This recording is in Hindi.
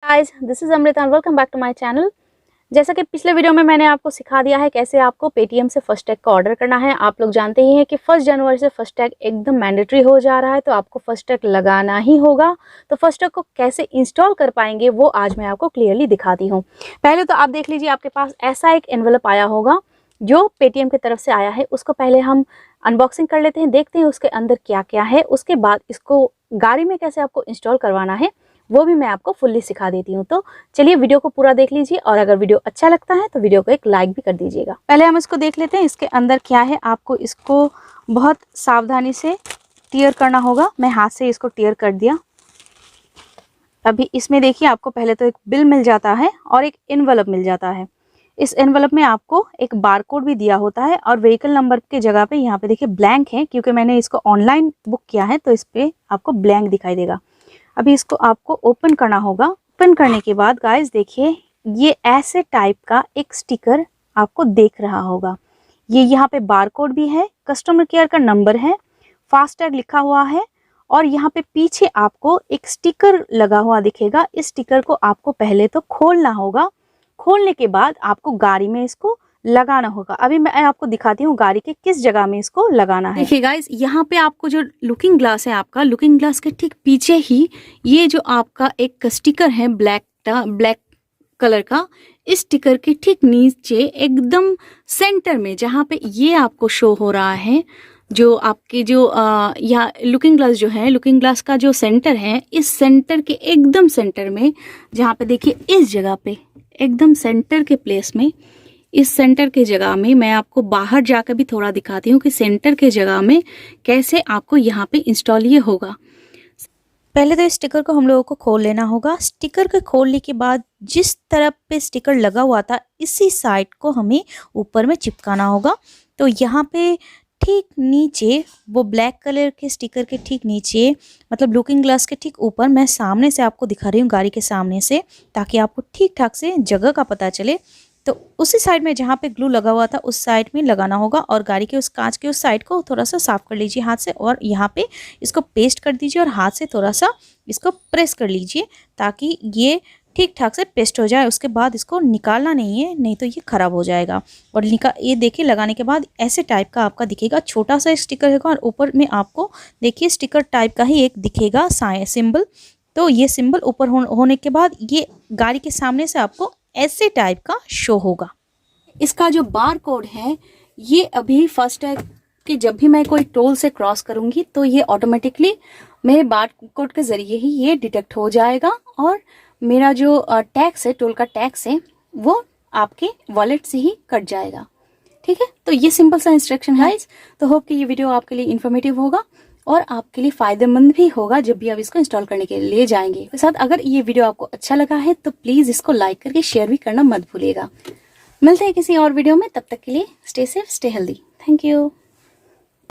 Guys, this is Amrita and welcome back to my channel. जैसा कि पिछले वीडियो में मैंने आपको सिखा दिया है कैसे आपको पेटीएम से फास्टैग का ऑर्डर करना है। आप लोग जानते ही हैं कि 1 जनवरी से फास्टैग एकदम मैंडेटरी हो जा रहा है, तो आपको फास्टैग लगाना ही होगा। तो फास्टैग को कैसे इंस्टॉल कर पाएंगे वो आज मैं आपको क्लियरली दिखाती हूँ। पहले तो आप देख लीजिए, आपके पास ऐसा एक एनवेलप आया होगा जो पेटीएम की तरफ से आया है। उसको पहले हम अनबॉक्सिंग कर लेते हैं, देखते हैं उसके अंदर क्या क्या है। उसके बाद इसको गाड़ी में कैसे आपको इंस्टॉल करवाना है वो भी मैं आपको फुल्ली सिखा देती हूँ। तो चलिए वीडियो को पूरा देख लीजिए, और अगर वीडियो अच्छा लगता है तो वीडियो को एक लाइक भी कर दीजिएगा। पहले हम इसको देख लेते हैं इसके अंदर क्या है। आपको इसको बहुत सावधानी से टीयर करना होगा। मैं हाथ से इसको टीयर कर दिया। अभी इसमें देखिए, आपको पहले तो एक बिल मिल जाता है और एक एनवलप मिल जाता है। इस एनवलप में आपको एक बारकोड भी दिया होता है, और व्हीकल नंबर के जगह पे यहाँ पे देखिए ब्लैंक है, क्योंकि मैंने इसको ऑनलाइन बुक किया है तो इस पे आपको ब्लैंक दिखाई देगा। अभी इसको आपको ओपन करना होगा। ओपन करने के बाद गाइस देखिए, ये ऐसे टाइप का एक स्टिकर आपको देख रहा होगा। ये यहाँ पे बारकोड भी है, कस्टमर केयर का नंबर है, फास्टैग लिखा हुआ है, और यहाँ पे पीछे आपको एक स्टिकर लगा हुआ दिखेगा। इस स्टिकर को आपको पहले तो खोलना होगा। खोलने के बाद आपको गाड़ी में इसको लगाना होगा। अभी मैं आपको दिखाती हूँ गाड़ी के किस जगह में इसको लगाना है। देखिए गाइस, यहाँ पे आपको जो लुकिंग ग्लास है, आपका लुकिंग ग्लास के ठीक पीछे ही ये जो आपका एक स्टिकर है ब्लैक कलर का, इस स्टिकर के ठीक नीचे एकदम सेंटर में जहाँ पे ये आपको शो हो रहा है, जो आपकी जो यहाँ लुकिंग ग्लास जो है, लुकिंग ग्लास का जो सेंटर है, इस सेंटर के एकदम सेंटर में जहाँ पे देखिए इस जगह पे एकदम सेंटर के प्लेस में, इस सेंटर के जगह में मैं आपको बाहर जाकर भी थोड़ा दिखाती हूँ कि सेंटर के जगह में कैसे आपको यहाँ पे इंस्टॉल ये होगा। पहले तो इस स्टिकर को हम लोगों को खोल लेना होगा। स्टिकर को खोलने के बाद जिस तरफ पे स्टिकर लगा हुआ था, इसी साइड को हमें ऊपर में चिपकाना होगा। तो यहाँ पे ठीक नीचे, वो ब्लैक कलर के स्टिकर के ठीक नीचे, मतलब लुकिंग ग्लास के ठीक ऊपर, मैं सामने से आपको दिखा रही हूँ, गाड़ी के सामने से, ताकि आपको ठीक ठाक से जगह का पता चले। तो उसी साइड में जहाँ पे ग्लू लगा हुआ था उस साइड में लगाना होगा, और गाड़ी के उस कांच के उस साइड को थोड़ा सा साफ कर लीजिए हाथ से, और यहाँ पे इसको पेस्ट कर दीजिए, और हाथ से थोड़ा सा इसको प्रेस कर लीजिए ताकि ये ठीक ठाक से पेस्ट हो जाए। उसके बाद इसको निकालना नहीं है, नहीं तो ये खराब हो जाएगा। और ये देखिए, लगाने के बाद ऐसे टाइप का आपका दिखेगा, छोटा सा स्टिकर है, और ऊपर में आपको देखिए स्टिकर टाइप का ही एक दिखेगा सिंबल। तो ये सिंबल ऊपर होने के बाद ये गाड़ी के सामने से आपको ऐसे टाइप का शो होगा। इसका जो बार कोड है, ये अभी फास्टैग कि जब भी मैं कोई टोल से क्रॉस करूंगी तो ये ऑटोमेटिकली मेरे बार कोड के जरिए ही ये डिटेक्ट हो जाएगा, और मेरा जो टैक्स है, टोल का टैक्स है, वो आपके वॉलेट से ही कट जाएगा। ठीक है, तो ये सिंपल सा इंस्ट्रक्शन है। तो होप कि ये वीडियो आपके लिए इन्फॉर्मेटिव होगा और आपके लिए फायदेमंद भी होगा जब भी आप इसको इंस्टॉल करने के लिए जाएंगे। तो साथ अगर ये वीडियो आपको अच्छा लगा है तो प्लीज इसको लाइक करके शेयर भी करना मत भूलिएगा। मिलते हैं किसी और वीडियो में, तब तक के लिए stay safe, stay healthy. Thank you.